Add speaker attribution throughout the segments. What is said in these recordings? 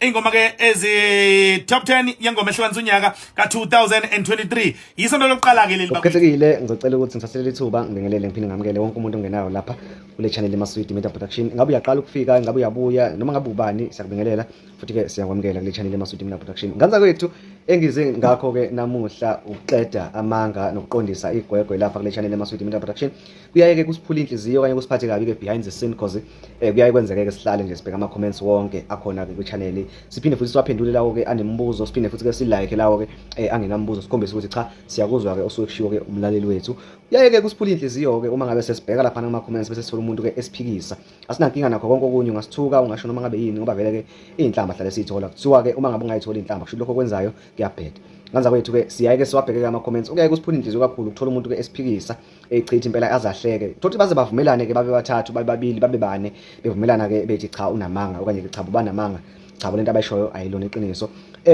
Speaker 1: ingoma ke ezi top 10 yengoma ehlukanisa unyaka ka2023 yisonto lokuqala ke leli
Speaker 2: bakukhethekile ngicela ukuthi ngisasele ithuba ngibingelele ngiphinde ngamukele wonke umuntu ongenayo lapha kule channel eMaswidi Media Production. Ngabe uyaqala ukufika, ngabe uyabuya noma ngabe ubani, siyakubingelela futhi ke siyakwamukela kule channel eMaswidi Media Production. Nganza kwethu engize ngakho ke namuhla ukuqeda amanga nokuqondisa igwegwe lapha kule channel eMaswidi Media Production. Kuyaye ke kusiphula inhliziyo kanye kusiphathe kabi ke behind the scene because kuyaye kwenzeke ke sihlale nje sibheka ama comments wonke akhona ke ku channel, siphinde futhi siwaphendule lawo ke anembuzo, siphinde futhi ke silike lawo ke angenambuzo, sikhombisa ukuthi cha siyakuzwa ke osuke kushiwo ke umlaleli wethu. Kuyaye ke kusiphula inhliziyo ke uma ngabe sesibheka lapha nama comments bese sithola umuntu ke esiphikisa. Asinankinga nakho konke okunye, ungasithuka ungasho noma ngabe yini ngoba vele ke inhlamba hlale sithola kuthiwa ke uma ngabe ungayithola inhlamba kusho lokho kwenzayo kuyabheda. Nganza kwethu ke siyaye ke siwabheke ke ama comments, kuyaye kusiphula inhliziyo kakhulu ukuthola umuntu ke esiphikisa echitha impela azahleke thothi baze bavumelane ke babe bathathu babe babili babe bane bevumelana ke bethi cha unamanga okanye ke cha banamanga, cha lento abayishoyo ayilona iqiniso.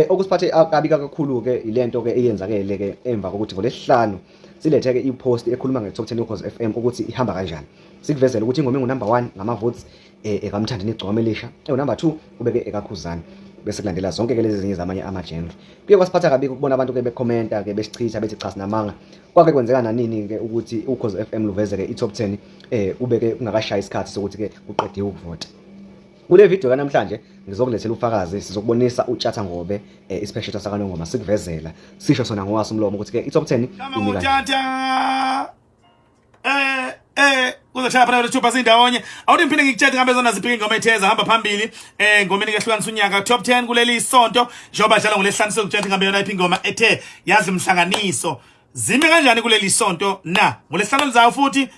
Speaker 2: Okusiphathe kabi kakhulu ke ilento ke eyenzakele ke emva kokuthi ngoLwesihlanu silethe ke ipost ekhuluma ngeTop 10 yoKhozi FM ukuthi ihamba kanjani. Sikuvezela ukuthi ingoma engu number 1 ngama votes ekamthandeni igcoma elisha, number 2 ubeke ekakhuzani, bese kulandela zonke ke lezi zinye zamanye ama genre. Kuye kwasiphatha kabi ukubona abantu ke bekhomenta ke besichitha bethi cha sinamanga. Kwake kwenzeka nanini ke ukuthi uKhozi FM luveze ke iTop 10 ubeke ungakashaya isikhathi sokuthi ke uqedwe ukuvota. Kule video kanamhlanje ngizokulethela ubufakazi, sizokubonisa uTshatha ngobe isipeshela sakanongoma sikuvezela sisho sona ngowasi umlomo ukuthi ke iTop 10
Speaker 1: uTshatha kuzoshaya phela le2 basindawonye. Awuthi ngiphinde ngikutshela ngabe zona zibheke ingoma etheza hamba phambili ngomeni ke ehlukanisa unyaka top 10 kuleli sonto njengoba dlala ngoLwesihlanu sokutshela ngabe yona iphi ingoma ethe yazi umhlanganiso zime kanjani kuleli sonto na ngoLwesihlanu lizayo futhi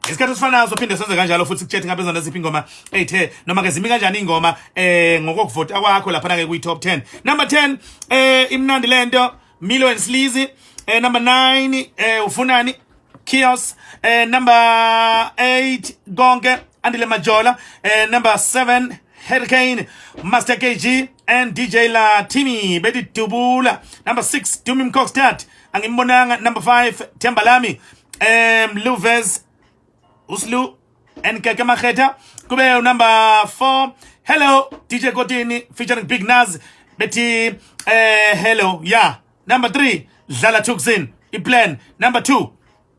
Speaker 1: isikhathi esifanayo sophinde senze kanjalo futhi sikutshela ngabe zona ziphi ingoma ethe noma ke zime kanjani ingoma ngokuvota kwakho lapha ke kuyiTop 10. Number 10 imnandi lento Milo and Sleazy. Number 9 ufunani Chaos. Number 8 Gonke Andile Majola. Number 7 Hurricane Master KG and DJ La Timmy Bedi Tubula. Number 6 Dumim Cockstat Angimbonanga. Number 5 Tembalami Luvez Uslu and Kekamacheta. Kube number 4 Hello DJ Kotini featuring Big Naz Betty Hello yeah. Number 3 Zala Tuksin Iplan. Number 2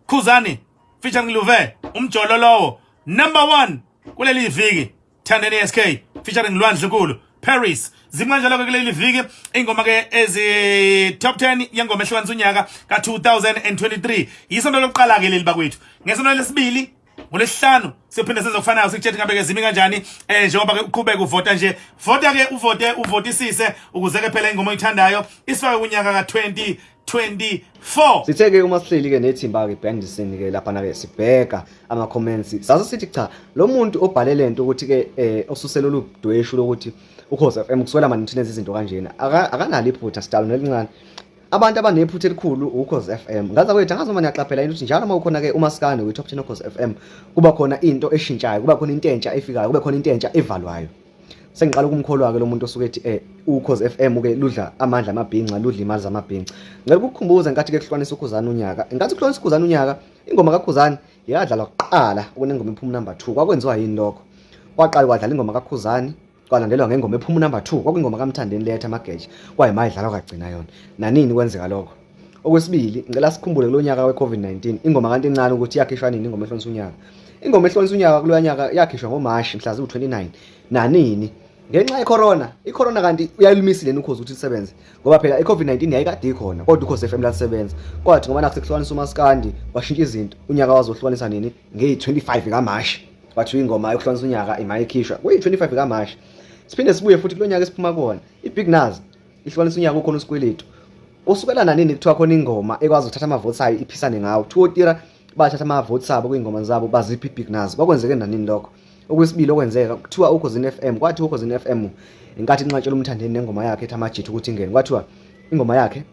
Speaker 1: Kuzani featuring Luve uMjolo lowo. Number 1 kuleli viki Thandeni SK featuring Lwandle Paris. Zimanje kuleli viki ingoma ke ezi top 10 yengoma ehlukanisa unyaka ka2023 yisonto lokuqala ke leli bakwethu. Ngesonto lesibili ngoLwesihlanu siphinde senze ukufanayo sikutshela ngabe ke zimi kanjani njengoba ke uqhubeka uvota nje vota ke uvotisise ukuze ke phela ingoma oyithandayo isifake kunyaka ka2024.
Speaker 2: Sitheke uma sihleli ke nethimba ke behind the scene ke lapha na ke sibheka ama comments sase sithi cha lo muntu obhale lento ukuthi ke osusela oludweshu lokuthi uKhozi FM kuswela manje thina izinto kanjena akanalo iphutha style nelincane. Abantu abanephutha elikhulu uKhozi FM. Ngaza kwethu angazoma niyaqaphela into ukuthi njalo uma ukhona ke umaskane weTop 10 uKhozi FM kuba khona into eshintshayo, kuba khona into entsha efikayo, kuba khona into entsha evalwayo. Sengiqala ukumkholwa ke lo muntu osuke ethi uKhozi FM ke ludla amandla amabhinqa, ludla imali zamabhinqa. Ngeke ukukhumbuza ngathi ke kuhlukanisa uKhuzani unyaka. Ngathi kuhlukanisa uKhuzani unyaka ingoma kaKhuzani yadlala kuqala kunengoma iphuma number 2. Kwakwenziwa yini lokho? Kwaqala kwadlala ingoma kaKhuzani kwalandelwa ngengoma ephuma number 2 kwakuyingoma kaMthandeni letha amageje kwayima idlala kwagcina yona. Nanini kwenzeka lokho? Okwesibili ngicela sikhumbule kulo nyaka weCovid-19 ingoma kanti encane ukuthi yakhishwa nini ingoma ehlonisa unyaka. Ingoma ehlonisa unyaka kulo nyaka yakhishwa ngoMashi mhla zi-29. Nanini ngenxa yecorona, icorona kanti uyayimisile uKhozi ukuthi lisebenze ngoba phela iCovid-19 yayikade ikhona kodwa uKhozi FM lasebenza. Kwathi ngoba naku sekuhlukanisa uMaskandi washintsha izinto unyaka wazohlukanisa nini nge-25 kaMashi. Wathi ingoma yokuhlukanisa unyaka imayikhishwa kuyi-25 kaMashi. Siphinde sibuye futhi kulo nyaka esiphuma kuona iBig Naz ihlukanisa unyaka ukhona usikweletu. Usukela nanini kuthiwa khona ingoma ekwazi ukuthatha ama votes ayo iphisane ngawo. Thuotira bathatha ama votes abo kuyingoma zabo baziphi iBig Naz. Kwakwenzeke nanini lokho? Okwesibili okwenzeka kuthiwa uKhozi FM, kwathi uKhozi FM inkathi inqatshela uMthandeni nengoma yakhe ethi amajithu ukuthi ingene. Kwathiwa ingoma yakhe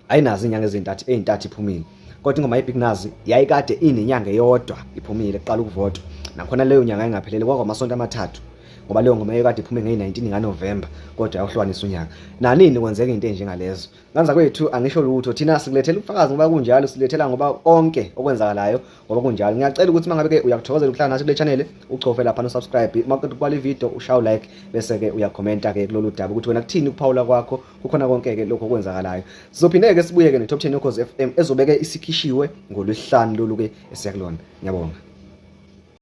Speaker 2: ayinazi inyanga ezintathu iphumile. Kodwa ingoma yeBig Naz yayikade inenyanga eyodwa iphumile kuqala ukuvota. Nakhona leyo nyanga engaphelele kwakwamasonto amathathu. ngoba leyo ngoma ekade iphume nge-19 kaNovember kodwa yahlukanisa unyaka. Nanini kwenzeka into enjengalezo. Nganza kwethu angisho lutho, thina sikulethela ubufakazi ngoba kunjalo, silethela ngoba konke okwenzakalayo ngoba kunjalo. Ngiyacela ukuthi mangabe ke uyakuthokozela ukuhlala nathi kule channel, uchofe lapha no subscribe, maqedwe kubala ivideo ushaye like bese ke uyakhomenta ke kulolu daba ukuthi wena kuthini ukuphawula kwakho, kukhona konke ke lokho okwenzakalayo. Sizophinde ke sibuye ke neTop 10 yoKhozi FM ezobeke isikhishiwe ngoLwesihlanu lolu ke esiyakulona. Ngiyabonga.